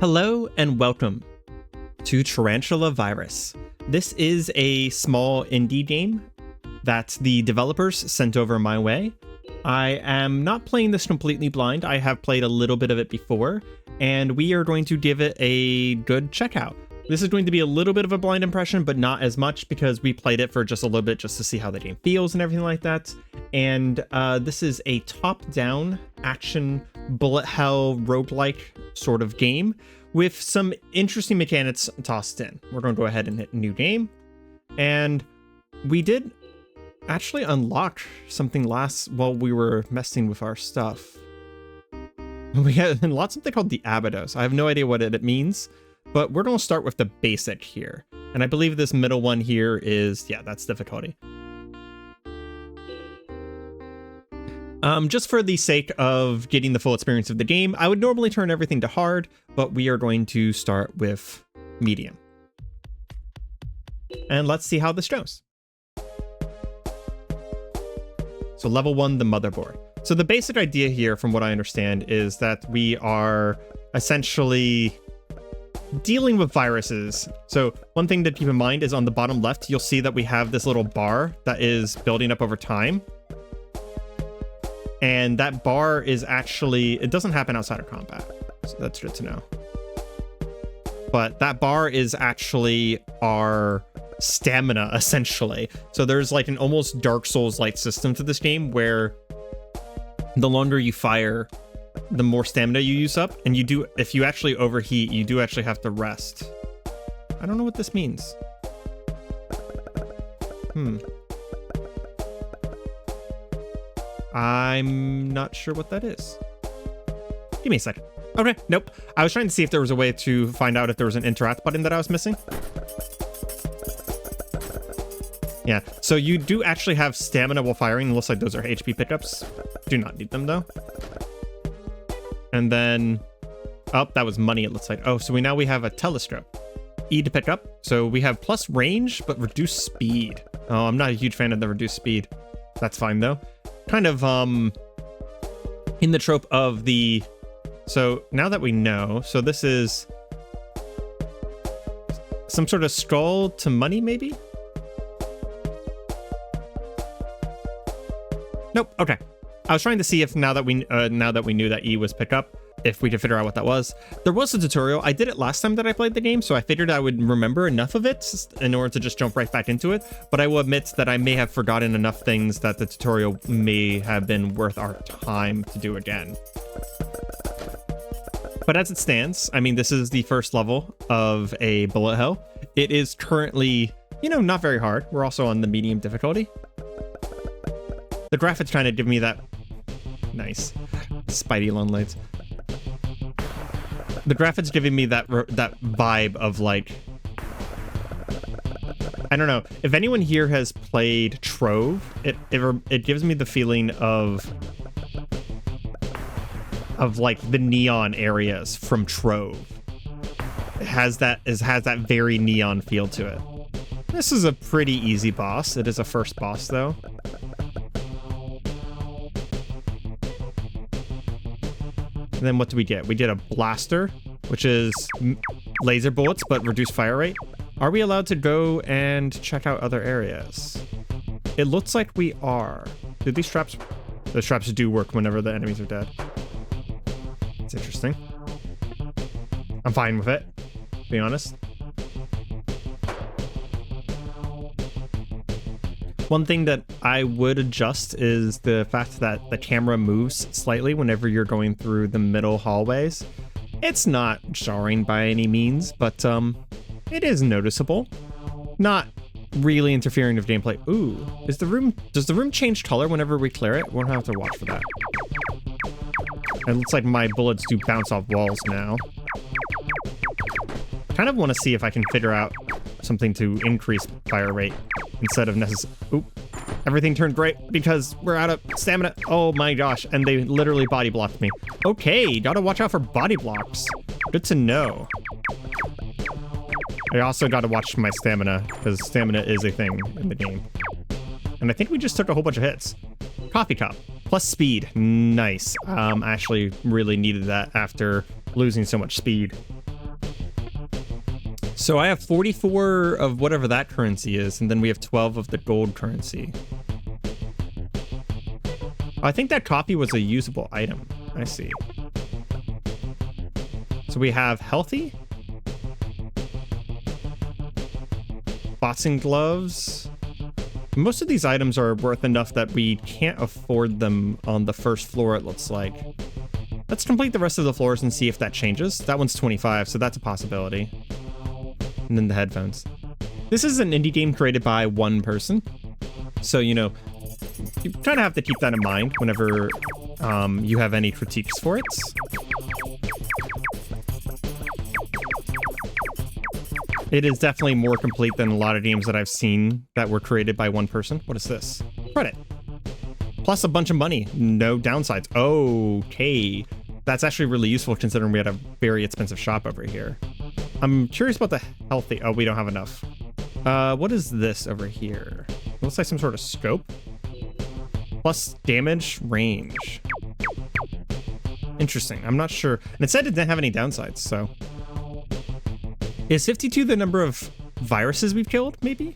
Hello and welcome to Tarantula Virus. This is a small indie game that the developers sent over my way. I am not playing this completely blind. I have played a little bit of it before, and we are going to give it a good checkout. This is going to be a little bit of a blind impression, but not as much because we played it for just a little bit just to see how the game feels and everything like that. And this is a top-down action bullet hell roguelike sort of game with some interesting mechanics tossed in. We're going to go ahead and hit new game. And we did actually unlock something while we were messing with our stuff. We had unlocked something called the Abydos. I have no idea what it means, but we're going to start with the basic here. And I believe this middle one here is, yeah, that's difficulty. Just for the sake of getting the full experience of the game, I would normally turn everything to hard, but we are going to start with medium. And let's see how this goes. So level 1, the motherboard. So the basic idea here, from what I understand, is that we are essentially dealing with viruses. So one thing to keep in mind is on the bottom left, you'll see that we have this little bar that is building up over time. And that bar is actually, it doesn't happen outside of combat. So that's good to know. But that bar is actually our stamina, essentially. So there's like an almost Dark Souls-like system to this game where the longer you fire, the more stamina you use up. And you do, if you actually overheat, you do actually have to rest. I don't know what this means. I'm not sure what that is. Give me a second. Okay, nope. I was trying to see if there was a way to find out if there was an interact button that I was missing. Yeah, so you do actually have stamina while firing. It looks like those are HP pickups. Do not need them though. And then, oh, that was money it looks like. Oh, so we have a telescope. E to pick up. So we have plus range, but reduced speed. Oh, I'm not a huge fan of the reduced speed. That's fine though. Kind of in the trope of the, so now that we know, so this is some sort of skull to money maybe. Nope. Okay, I was trying to see if now that we knew that E was pick up, if we could figure out what that was. There was a tutorial. I did it last time that I played the game, so I figured I would remember enough of it in order to just jump right back into it. But I will admit that I may have forgotten enough things that the tutorial may have been worth our time to do again. But as it stands, I mean, this is the first level of a bullet hell. It is currently, not very hard. We're also on the medium difficulty. The graphics kind of give me that nice Spidey long lights. The graphics giving me that vibe of like, I don't know if anyone here has played Trove. It gives me the feeling of like the neon areas from Trove. It has that very neon feel to it. This is a pretty easy boss. It is a first boss though. And then what do we get? We get a blaster, which is laser bullets, but reduced fire rate. Are we allowed to go and check out other areas? It looks like we are. Do these traps? Those traps do work whenever the enemies are dead. It's interesting. I'm fine with it, to be honest. One thing that I would adjust is the fact that the camera moves slightly whenever you're going through the middle hallways. It's not jarring by any means, but it is noticeable. Not really interfering with gameplay. Ooh, does the room change color whenever we clear it? We'll have to watch for that. It looks like my bullets do bounce off walls now. Kind of want to see if I can figure out something to increase fire rate instead of Oop. Everything turned gray because we're out of stamina. Oh my gosh, and they literally body blocked me. Okay, gotta watch out for body blocks. Good to know. I also gotta watch my stamina, because stamina is a thing in the game. And I think we just took a whole bunch of hits. Coffee cup. Plus speed. Nice. I actually really needed that after losing so much speed. So I have 44 of whatever that currency is, and then we have 12 of the gold currency. I think that copy was a usable item. I see. So we have healthy, boxing gloves. Most of these items are worth enough that we can't afford them on the first floor, it looks like. Let's complete the rest of the floors and see if that changes. That one's 25, so that's a possibility. And then the headphones. This is an indie game created by one person. So, you know, you kind of have to keep that in mind whenever you have any critiques for it. It is definitely more complete than a lot of games that I've seen that were created by one person. What is this? Credit. Plus a bunch of money. No downsides. Okay. That's actually really useful considering we had a very expensive shop over here. I'm curious about the healthy. Oh, we don't have enough. What is this over here? Looks like some sort of scope. Plus damage range. Interesting. I'm not sure. And it said it didn't have any downsides, so. Is 52 the number of viruses we've killed, maybe?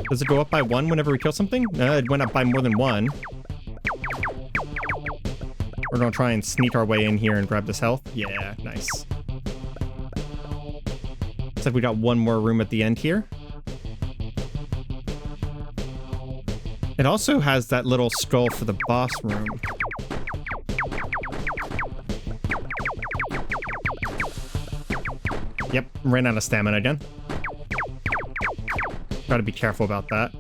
Does it go up by 1 whenever we kill something? No, it went up by more than 1. We're gonna try and sneak our way in here and grab this health. Yeah, nice. Looks like we got one more room at the end here. It also has that little skull for the boss room. Yep, ran out of stamina again. Gotta be careful about that.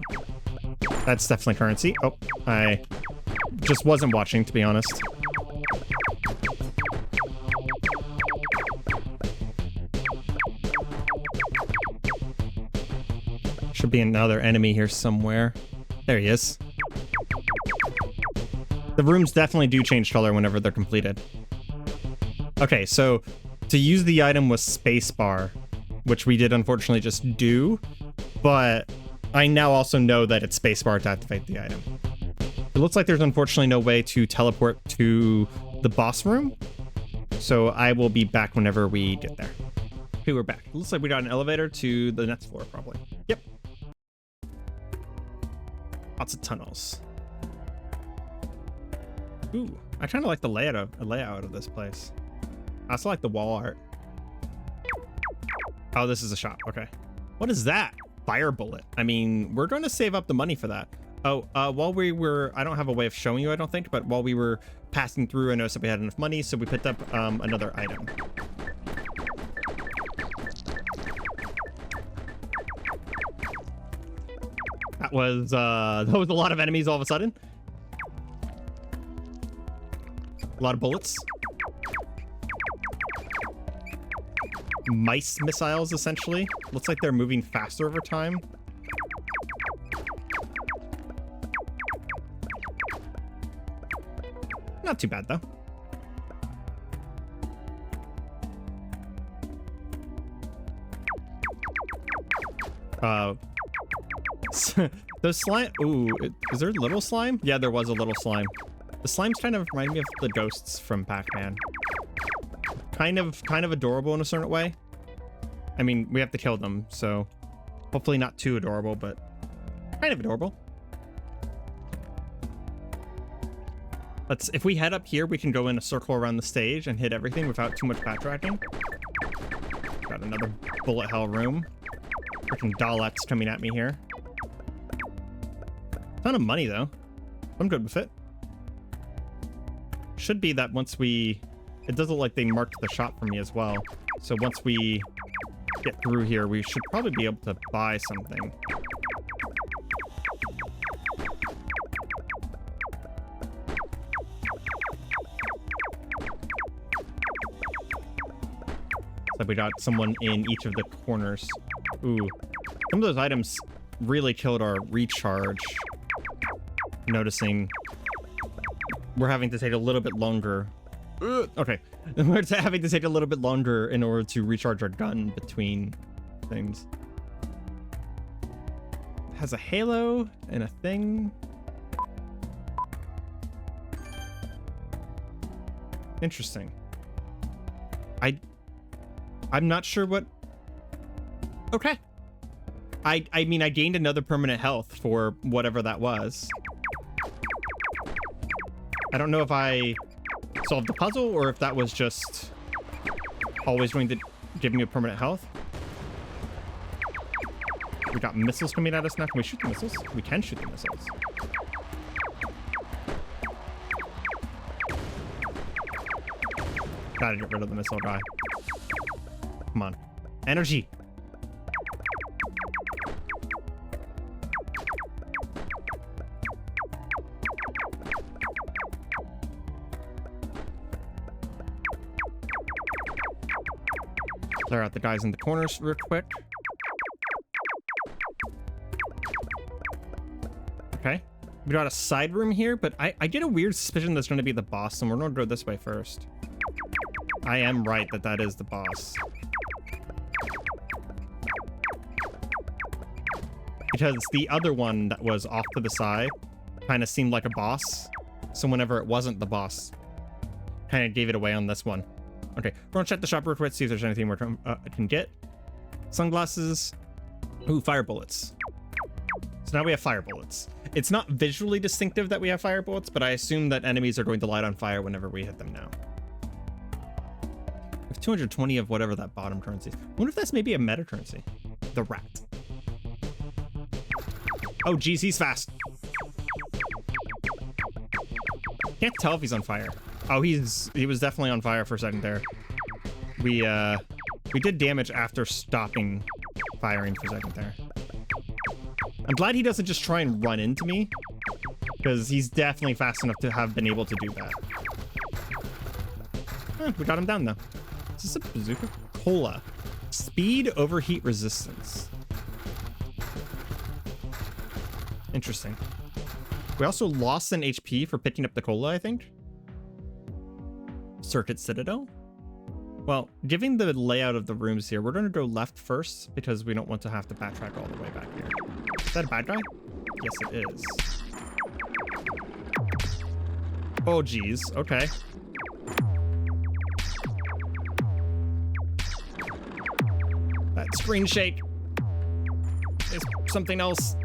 That's definitely currency. Oh, I just wasn't watching, to be honest. Should be another enemy here somewhere. There he is. The rooms definitely do change color whenever they're completed. Okay, so to use the item was spacebar, which we did unfortunately just do, but I now also know that it's spacebar to activate the item. It looks like there's unfortunately no way to teleport to the boss room, so I will be back whenever we get there. Okay, we're back. It looks like we got an elevator to the next floor, probably. Yep. Lots of tunnels. Ooh, I kind of like the layout of this place. I also like the wall art. Oh, this is a shop. Okay. What is that? Fire bullet. I mean, we're going to save up the money for that. Oh, while we were, I don't have a way of showing you, I don't think, but while we were passing through, I noticed that we had enough money, so we picked up another item. That was a lot of enemies all of a sudden. A lot of bullets. Mice missiles, essentially. Looks like they're moving faster over time. Not too bad, though. Those slime. Ooh, is there little slime? Yeah, there was a little slime. The slimes kind of remind me of the ghosts from Pac-Man. Kind of adorable in a certain way. I mean, we have to kill them, so hopefully not too adorable, but kind of adorable. If we head up here, we can go in a circle around the stage and hit everything without too much backtracking. Got another bullet hell room. Freaking Daleks coming at me here. Ton of money, though. I'm good with it. Should be that once we... It does look like they marked the shop for me as well. So once we get through here, we should probably be able to buy something. So we got someone in each of the corners. Ooh. Some of those items really killed our recharge. Noticing we're having to take a little bit longer. Okay. We're having to take a little bit longer in order to recharge our gun between things. It has a halo and a thing. Interesting. I'm not sure what... Okay. I mean, I gained another permanent health for whatever that was. I don't know if I solved the puzzle or if that was just always going to give me a permanent health. We got missiles coming at us now. Can we shoot the missiles? We can shoot the missiles. Gotta get rid of the missile guy. Come on. Energy! Clear out the guys in the corners real quick. Okay. We got a side room here, but I get a weird suspicion that's going to be the boss, and we're going to go this way first. I am right that that is the boss. Because the other one that was off to the side kind of seemed like a boss. So whenever it wasn't the boss, kind of gave it away on this one. Okay, we're gonna check the shop real quick, see if there's anything I can get. Sunglasses. Ooh, fire bullets. So now we have fire bullets. It's not visually distinctive that we have fire bullets, but I assume that enemies are going to light on fire whenever we hit them now. We have 220 of whatever that bottom currency is. I wonder if that's maybe a meta currency. The rat. Oh, geez, he's fast. Can't tell if he's on fire. Oh, he was definitely on fire for a second there. We did damage after stopping firing for a second there. I'm glad he doesn't just try and run into me, because he's definitely fast enough to have been able to do that. We got him down though. Is this a bazooka? Cola. Speed overheat resistance. Interesting. We also lost an HP for picking up the cola, I think. Circuit Citadel. Well, given the layout of the rooms here, we're going to go left first because we don't want to have to backtrack all the way back here. Is that a bad guy? Yes, it is. Oh, geez. Okay. That screen shake is something else.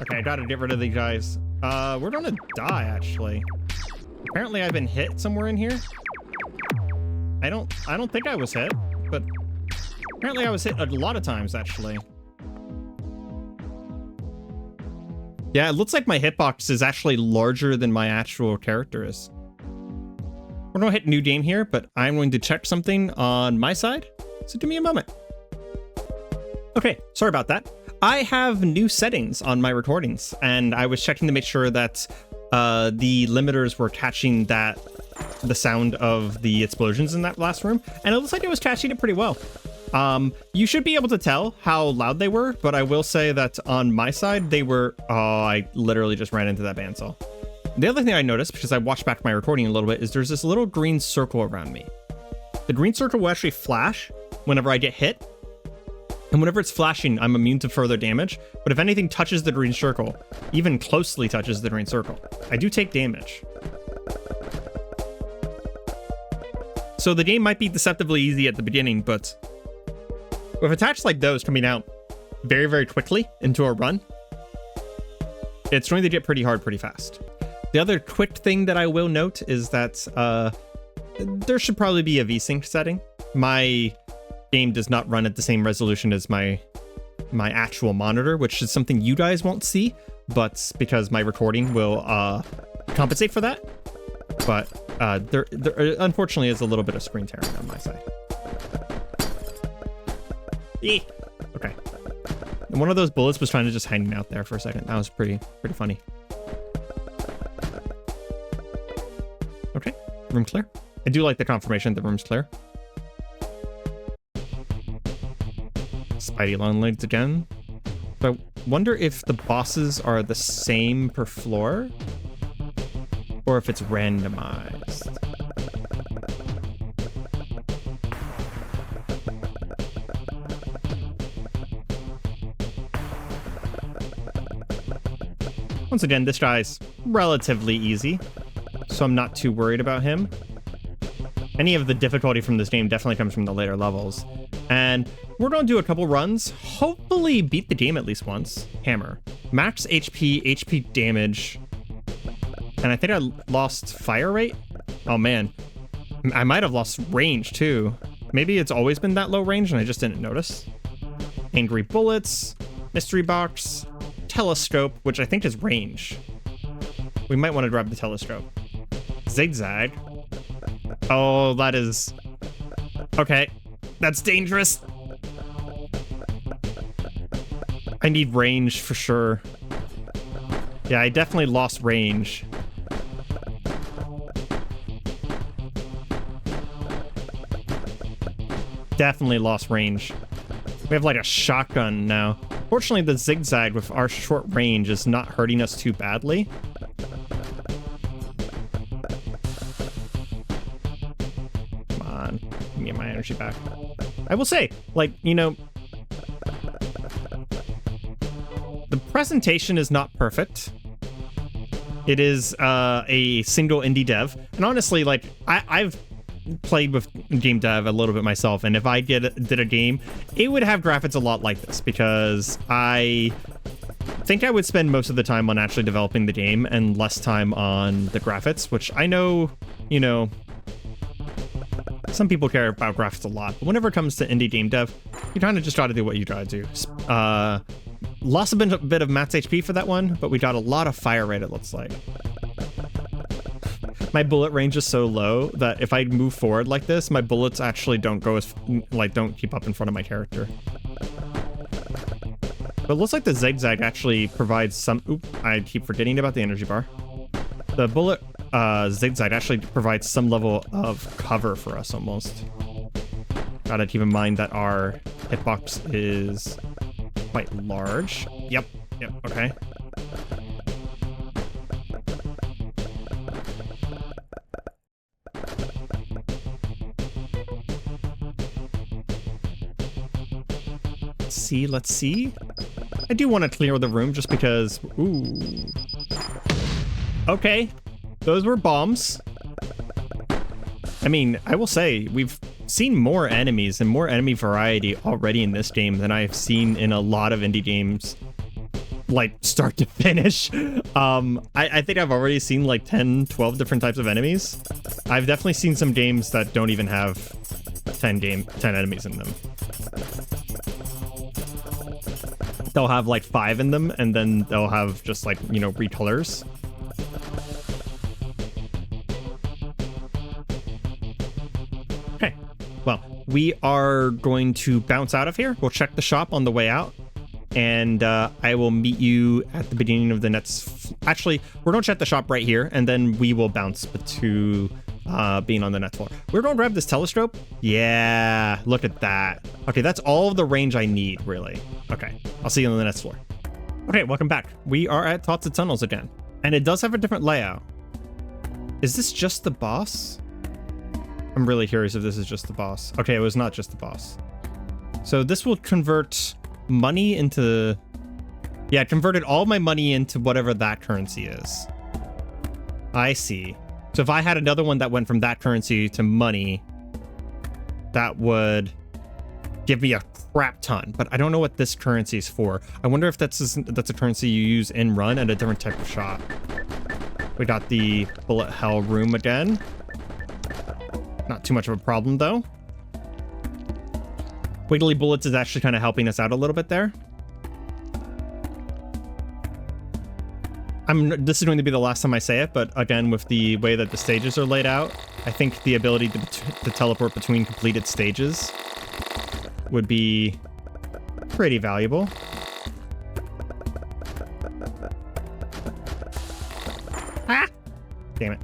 Okay, I gotta get rid of these guys. We're gonna die, actually. Apparently I've been hit somewhere in here. I don't think I was hit, but apparently I was hit a lot of times, actually. Yeah, it looks like my hitbox is actually larger than my actual character is. We're gonna hit new game here, but I'm going to check something on my side. So give me a moment. Okay, sorry about that. I have new settings on my recordings, and I was checking to make sure that the limiters were catching the sound of the explosions in that last room, and it looks like it was catching it pretty well. You should be able to tell how loud they were, but I will say that on my side, they were... Oh, I literally just ran into that bandsaw. The other thing I noticed, because I watched back my recording a little bit, is there's this little green circle around me. The green circle will actually flash whenever I get hit, and whenever it's flashing, I'm immune to further damage. But if anything touches the green circle, even closely touches the green circle, I do take damage. So the game might be deceptively easy at the beginning, but with attacks like those coming out very, very quickly into a run, it's going to get pretty hard pretty fast. The other quick thing that I will note is that there should probably be a VSync setting. My game does not run at the same resolution as my actual monitor, which is something you guys won't see, but because my recording will compensate for that. But there unfortunately is a little bit of screen tearing on my side. Okay. And one of those bullets was trying to just hang out there for a second. That was pretty funny. Okay, room clear. I do like the confirmation that the room's clear. Spidey long legs again. So I wonder if the bosses are the same per floor, or if it's randomized. Once again, this guy's relatively easy. so I'm not too worried about him. Any of the difficulty from this game definitely comes from the later levels. And we're going to do a couple runs, hopefully beat the game at least once. Hammer. Max HP, HP damage. And I think I lost fire rate? Oh man. I might have lost range too. Maybe it's always been that low range and I just didn't notice. Angry bullets, mystery box, telescope, which I think is range. We might want to grab the telescope. Zigzag. Oh, that is... Okay. That's dangerous. I need range for sure. Yeah, I definitely lost range. Definitely lost range. We have like a shotgun now. Fortunately, the zigzag with our short range is not hurting us too badly. Come on, let me get my energy back. I will say, like, you know, the presentation is not perfect. It is a single indie dev. And honestly, like, I've played with game dev a little bit myself, and if I did a game, it would have graphics a lot like this, because I think I would spend most of the time on actually developing the game and less time on the graphics, which I know, you know, some people care about graphics a lot, but whenever it comes to indie game dev, you kind of just gotta do what you gotta do. Lost a bit of max HP for that one, but we got a lot of fire rate, it looks like. My bullet range is so low that if I move forward like this, my bullets actually don't go as, like, don't keep up in front of my character. But it looks like the zigzag actually provides some... Oop, I keep forgetting about the energy bar. The bullet zigzag actually provides some level of cover for us almost. Gotta keep in mind that our hitbox is quite large. Yep, okay. Let's see. I do want to clear the room just because... Ooh. Okay. Those were bombs. I mean, I will say, we've seen more enemies and more enemy variety already in this game than I've seen in a lot of indie games, like, start to finish. I think I've already seen like 10, 12 different types of enemies. I've definitely seen some games that don't even have 10 enemies in them. They'll have like 5 in them, and then they'll have just like, you know, recolors. Okay, well, we are going to bounce out of here. We'll check the shop on the way out, and I will meet you at the beginning of the next... Actually, we're going to check the shop right here, and then we will bounce to being on the next floor. We're going to grab this telescope. Yeah, look at that. Okay, that's all of the range I need, really. Okay, I'll see you on the next floor. Okay, welcome back. We are at Thoughts of Tunnels again, and it does have a different layout. Is this just the boss? I'm really curious if this is just the boss. Okay, it was not just the boss. So this will convert money into... Yeah, it converted all my money into whatever that currency is. I see. So if I had another one that went from that currency to money, that would give me a crap ton, but I don't know what this currency is for. I wonder if that's a currency you use in run at a different type of shop. We got the bullet hell room again. Not too much of a problem though. Wiggly bullets is actually kind of helping us out a little bit there. This is going to be the last time I say it, but again, with the way that the stages are laid out, I think the ability to teleport between completed stages would be pretty valuable. Ah! Damn it.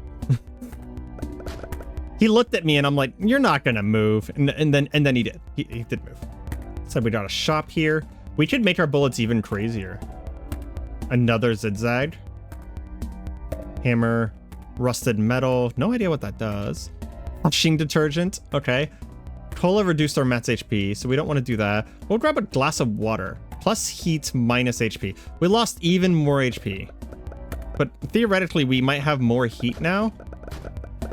He looked at me and I'm like, you're not gonna move. And then he did. He did move. So we got a shop here. We could make our bullets even crazier. Another zigzag. Hammer. Rusted metal. No idea what that does. Washing detergent. Okay. Cola reduced our max HP, so we don't want to do that. We'll grab a glass of water. Plus heat, minus HP. We lost even more HP. But theoretically, we might have more heat now.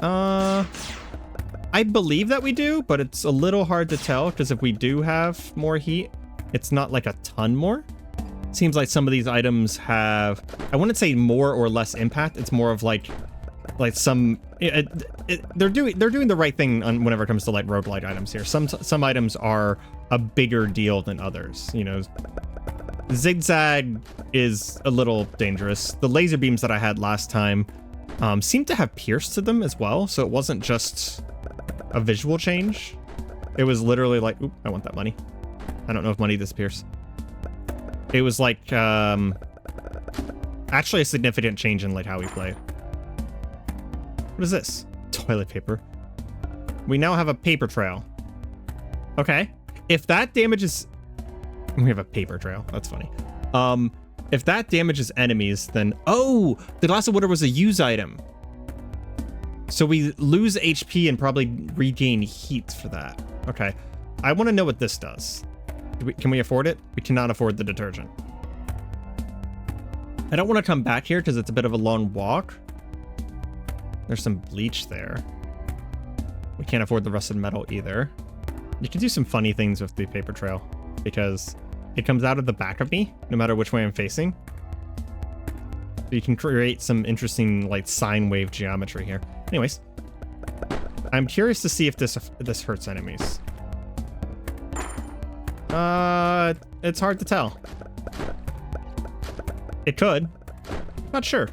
I believe that we do, but it's a little hard to tell because if we do have more heat, it's not like a ton more. Seems like some of these items have, I wouldn't say more or less impact. It's more of like some, they're doing the right thing on whenever it comes to like roguelike items here. Some items are a bigger deal than others. You know, zigzag is a little dangerous. The laser beams that I had last time seemed to have pierce to them as well, so it wasn't just a visual change. It was literally like, oop, I want that money. I don't know if money disappears. It was like actually a significant change in like how we play. What is this? Toilet paper. We now have a paper trail. Okay. If that damages... We have a paper trail. That's funny. If that damages enemies, then... Oh! The glass of water was a use item. So we lose HP and probably regain heat for that. Okay. I want to know what this does. Can we afford it? We cannot afford the detergent. I don't want to come back here because it's a bit of a long walk. There's some bleach there. We can't afford the rusted metal either. You can do some funny things with the paper trail because it comes out of the back of me, no matter which way I'm facing. So you can create some interesting like sine wave geometry here. Anyways, I'm curious to see if this hurts enemies. It's hard to tell. It could. Not sure.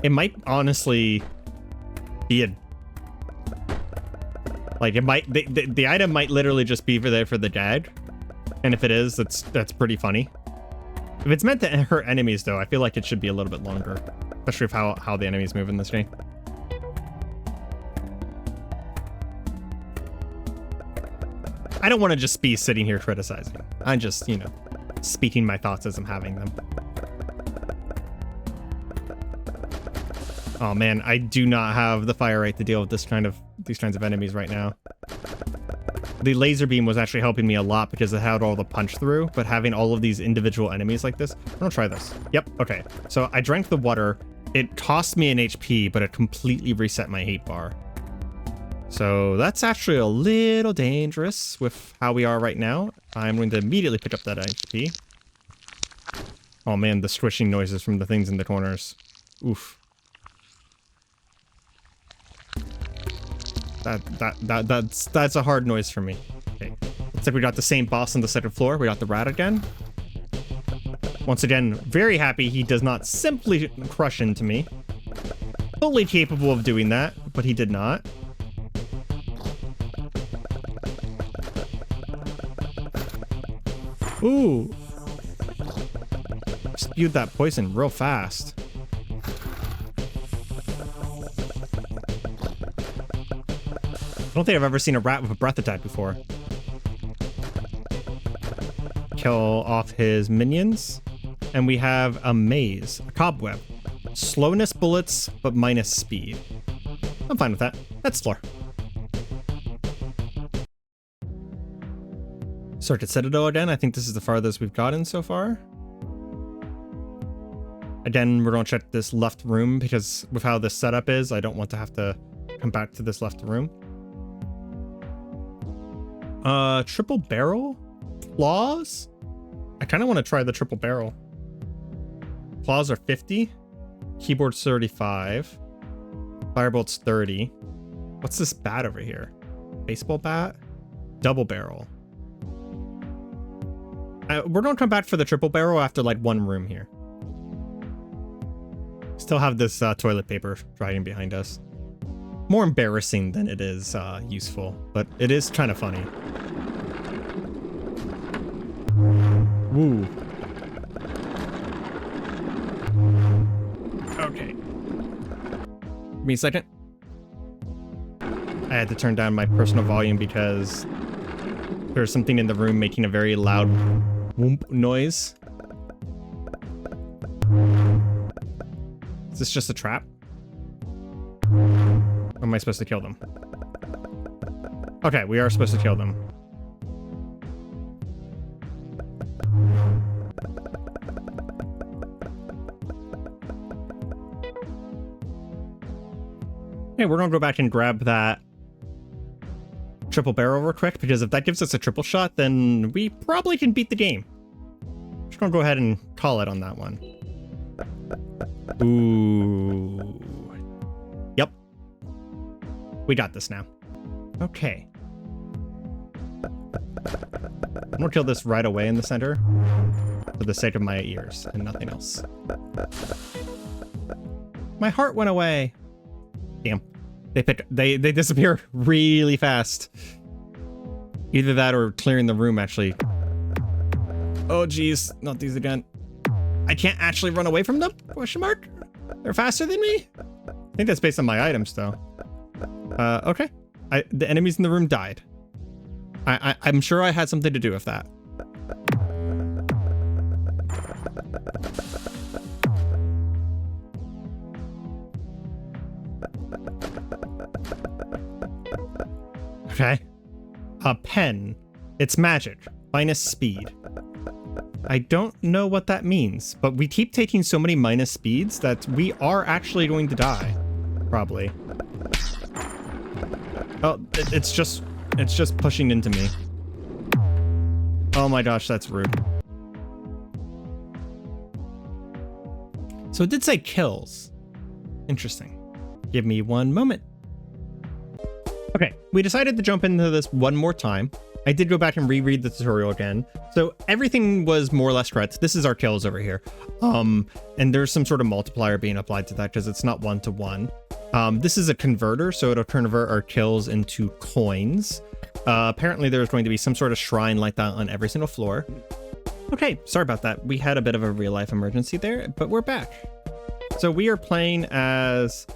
It might honestly be a... Like, it might... The item might literally just be there for the gag. And if it is, that's pretty funny. If it's meant to hurt enemies, though, I feel like it should be a little bit longer. Especially with how the enemies move in this game. I don't want to just be sitting here criticizing. I'm just, you know, speaking my thoughts as I'm having them. Oh man, I do not have the fire rate to deal with these kinds of enemies right now. The laser beam was actually helping me a lot because it had all the punch through, but having all of these individual enemies like this, I'm gonna try this. Yep, okay. So I drank the water. It cost me an HP, but it completely reset my heat bar. So that's actually a little dangerous with how we are right now. I'm going to immediately pick up that HP. Oh man, the swishing noises from the things in the corners. Oof. That's a hard noise for me. Okay. Looks like we got the same boss on the second floor. We got the rat again. Once again, very happy he does not simply crush into me. Fully capable of doing that, but he did not. Ooh. Spewed that poison real fast. I don't think I've ever seen a rat with a breath attack before. Kill off his minions. And we have a maze, a cobweb. Slowness bullets, but minus speed. I'm fine with that. Let's explore. Circuit Citadel again. I think this is the farthest we've gotten so far. Again, we're going to check this left room because with how this setup is, I don't want to have to come back to this left room. Triple barrel? Claws? I kind of want to try the triple barrel. Claws are 50. Keyboard's 35. Firebolt's 30. What's this bat over here? Baseball bat? Double barrel. We're going to come back for the triple barrel after like one room here. Still have this toilet paper dragging behind us. More embarrassing than it is useful, but it is kind of funny. Woo. Okay. Give me a second. I had to turn down my personal volume because there's something in the room making a very loud whoomp noise. Is this just a trap? Or am I supposed to kill them? Okay, we are supposed to kill them. Hey, we're gonna go back and grab that triple barrel real quick, because if that gives us a triple shot, then we probably can beat the game. Just gonna go ahead and call it on that one. Ooh. Yep. We got this now. Okay. I'm gonna kill this right away in the center for the sake of my ears and nothing else. My heart went away. Damn. They disappear really fast. Either that or clearing the room, actually. Oh, geez. Not these again. I can't actually run away from them? Question mark? They're faster than me? I think that's based on my items, though. Okay. The enemies in the room died. I'm sure I had something to do with that. Okay. A pen. It's magic. Minus speed. I don't know what that means, but we keep taking so many minus speeds that we are actually going to die. Probably. Oh, it's just pushing into me. Oh my gosh, that's rude. So it did say kills. Interesting. Give me one moment. Okay, we decided to jump into this one more time. I did go back and reread the tutorial again. So everything was more or less correct. This is our kills over here. And there's some sort of multiplier being applied to that because it's not 1-to-1. This is a converter, so it'll convert our kills into coins. Apparently there's going to be some sort of shrine like that on every single floor. Okay, sorry about that. We had a bit of a real life emergency there, but we're back. So we are playing as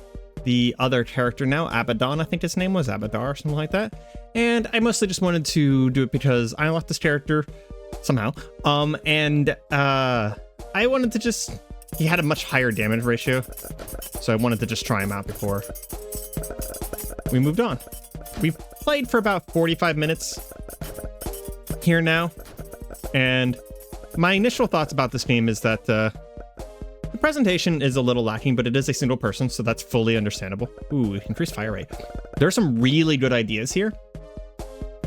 the other character now, Abaddon, I think his name was, Abadar or something like that. And I mostly just wanted to do it because I unlocked this character somehow. I wanted to just, he had a much higher damage ratio, so I wanted to just try him out before we moved on. We've played for about 45 minutes here now, and my initial thoughts about this game is that the presentation is a little lacking, but it is a single person, so that's fully understandable. Ooh, increased fire rate. There's some really good ideas here,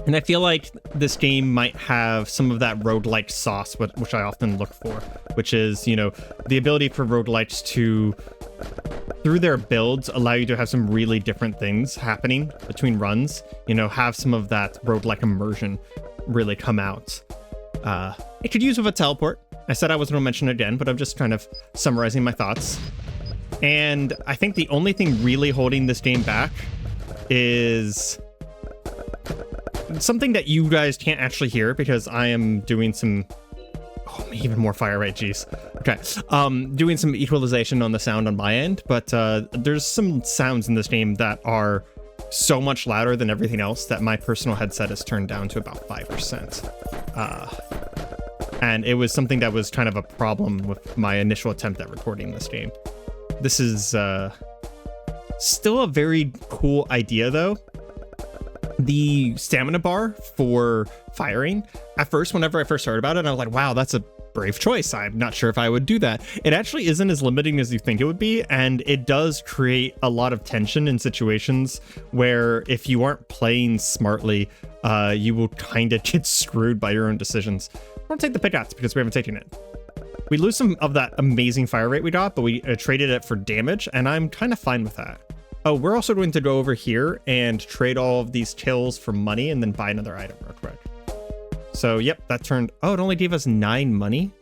and I feel like this game might have some of that roguelike sauce, which I often look for, which is, you know, the ability for roguelikes to, through their builds, allow you to have some really different things happening between runs, you know, have some of that roguelike immersion really come out. It could use with a teleport. I said I wasn't going to mention it again, but I'm just kind of summarizing my thoughts. And I think the only thing really holding this game back is something that you guys can't actually hear because I am doing some... Oh, even more fire rate, geez. Okay, doing some equalization on the sound on my end, but there's some sounds in this game that are so much louder than everything else that my personal headset is turned down to about 5%. And it was something that was kind of a problem with my initial attempt at recording this game. This is still a very cool idea, though. The stamina bar for firing, at first, whenever I first heard about it, I was like, wow, that's a brave choice. I'm not sure if I would do that. It actually isn't as limiting as you think it would be, and it does create a lot of tension in situations where if you aren't playing smartly, you will kind of get screwed by your own decisions. I want to take the pickaxe because we haven't taken it. We lose some of that amazing fire rate we got, but we traded it for damage, and I'm kind of fine with that. Oh, we're also going to go over here and trade all of these kills for money and then buy another item real quick. So, yep, that turned... Oh, it only gave us 9 money?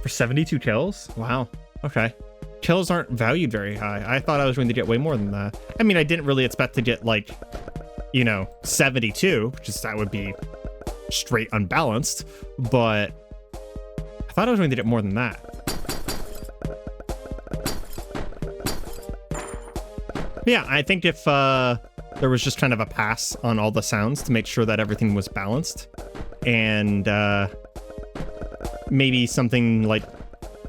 For 72 kills? Wow. Okay. Kills aren't valued very high. I thought I was going to get way more than that. I mean, I didn't really expect to get, like, you know, 72, just that would be straight unbalanced, but I thought I was going to get more than that. Yeah, I think if there was just kind of a pass on all the sounds to make sure that everything was balanced, and maybe something like,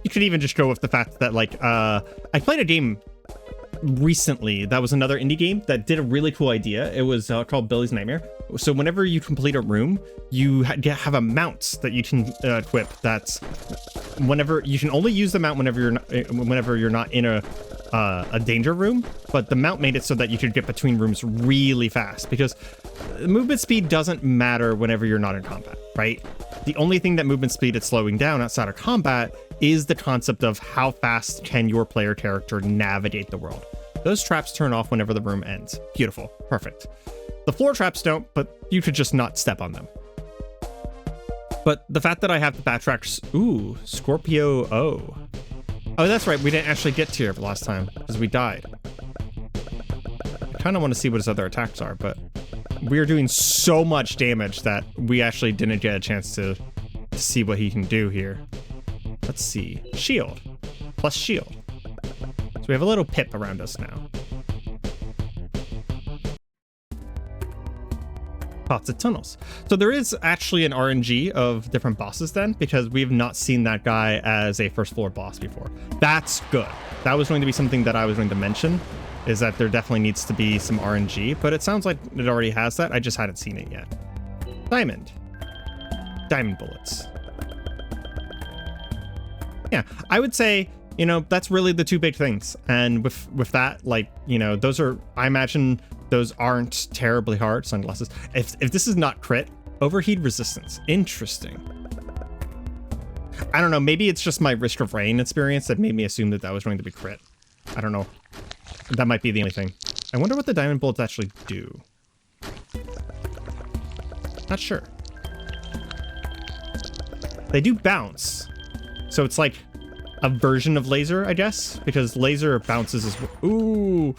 you could even just go with the fact that, like, I played a game recently that was another indie game that did a really cool idea. It was called Billy's Nightmare. So whenever you complete a room, you have a mount that you can equip. That's whenever you can only use the mount whenever you're not in a a danger room, but the mount made it so that you could get between rooms really fast, because movement speed doesn't matter whenever you're not in combat, right? The only thing that movement speed is slowing down outside of combat is the concept of how fast can your player character navigate the world. Those traps turn off whenever the room ends. Beautiful. Perfect. The floor traps don't, but you could just not step on them. But the fact that I have the backtracks... Ooh, Scorpio O. Oh, that's right. We didn't actually get to here last time because we died. I kind of want to see what his other attacks are, but we are doing so much damage that we actually didn't get a chance to see what he can do here. Let's see. Shield. Plus shield. So we have a little pip around us now. Lots of tunnels. So there is actually an RNG of different bosses then, because we've not seen that guy as a first floor boss before. That's good. That was going to be something that I was going to mention, is that there definitely needs to be some RNG, but it sounds like it already has that. I just hadn't seen it yet. Diamond. Diamond bullets. Yeah, I would say, you know, that's really the two big things. And with that, like, you know, those are, I imagine those aren't terribly hard. Sunglasses. If this is not crit, overheat resistance. Interesting. I don't know. Maybe it's just my Risk of Rain experience that made me assume that that was going to be crit. I don't know. That might be the only thing. I wonder what the diamond bullets actually do. Not sure. They do bounce. So it's like a version of laser, I guess, because laser bounces as well. Ooh.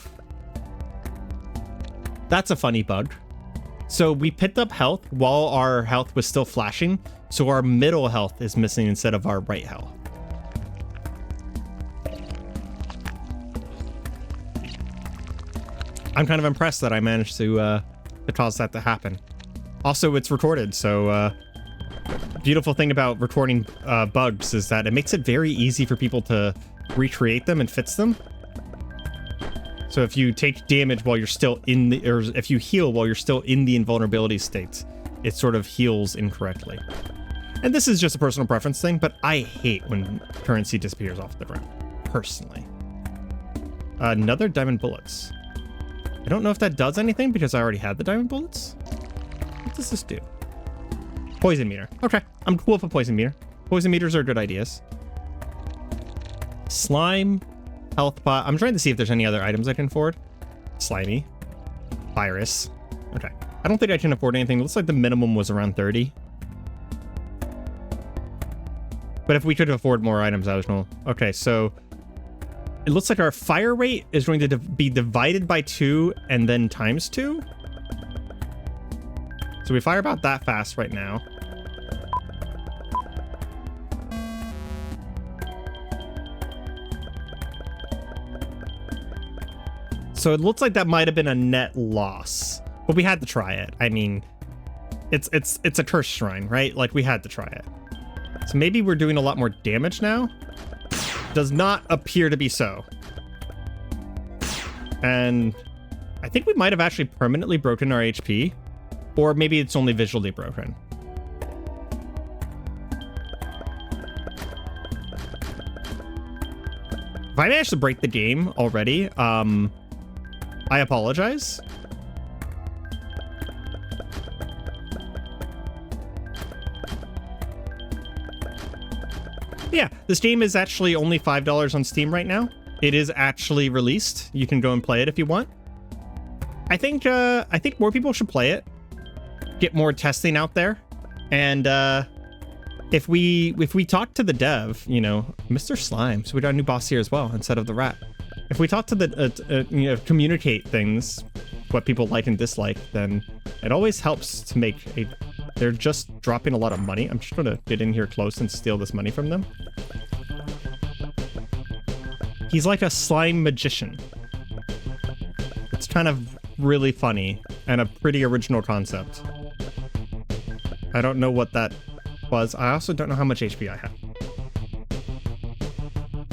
That's a funny bug. So we picked up health while our health was still flashing. So our middle health is missing instead of our right health. I'm kind of impressed that I managed to cause that to happen. Also, it's recorded, so beautiful thing about recording bugs is that it makes it very easy for people to recreate them and fix them. So if you take damage while you're still in the, or if you heal while you're still in the invulnerability state, it sort of heals incorrectly. And this is just a personal preference thing, but I hate when currency disappears off the ground, personally. Another diamond bullets. I don't know if that does anything because I already had the diamond bullets. What does this do? Poison meter. Okay, I'm cool with a poison meter. Poison meters are good ideas. Slime, health pot. I'm trying to see if there's any other items I can afford. Slimy. Virus. Okay. I don't think I can afford anything. It looks like the minimum was around 30. But if we could afford more items, I was going to... Okay, so... It looks like our fire rate is going to be divided by 2 and then times 2. So we fire about that fast right now. So it looks like that might have been a net loss, but we had to try it. I mean, it's a cursed shrine, right? Like, we had to try it. So maybe we're doing a lot more damage now. Does not appear to be so. And I think we might have actually permanently broken our HP, or maybe it's only visually broken. If I managed to break the game already, I apologize. Yeah, this game is actually only $5 on Steam right now. It is actually released. You can go and play it if you want. I think more people should play it. Get more testing out there. And if we talk to the dev, you know, Mr. Slime, so we got a new boss here as well instead of the rat. If we talk to the you know, communicate things, what people like and dislike, then it always helps to make a... They're just dropping a lot of money. I'm just gonna get in here close and steal this money from them. He's like a slime magician. It's kind of really funny and a pretty original concept. I don't know what that was. I also don't know how much HP I have.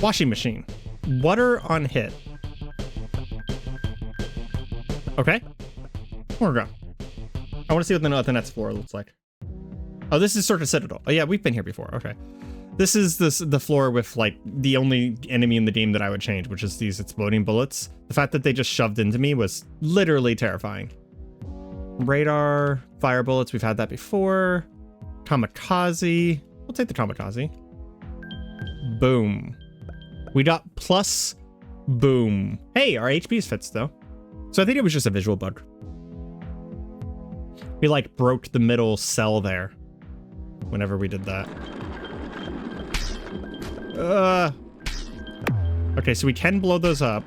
Washing machine. Water on hit. Okay. We're going. I want to see what the next floor looks like. Oh, this is Circus Citadel. Oh yeah, we've been here before. Okay. This is the floor with like the only enemy in the game that I would change, which is these exploding bullets. The fact that they just shoved into me was literally terrifying. Radar, fire bullets, we've had that before. Kamikaze, we'll take the kamikaze. Boom. We got plus boom. Hey, our HP is fixed though. So I think it was just a visual bug. We like broke the middle cell there whenever we did that. Okay, so we can blow those up.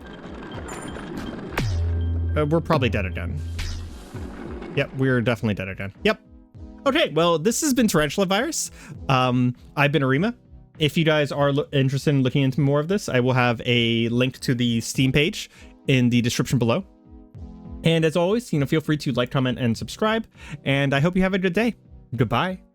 We're probably dead again. Yep, we're definitely dead again. Yep. Okay, well, this has been Tarantula Virus. I've been Areima. If you guys are interested in looking into more of this, I will have a link to the Steam page in the description below. And as always, feel free to like, comment, and subscribe. And I hope you have a good day. Goodbye.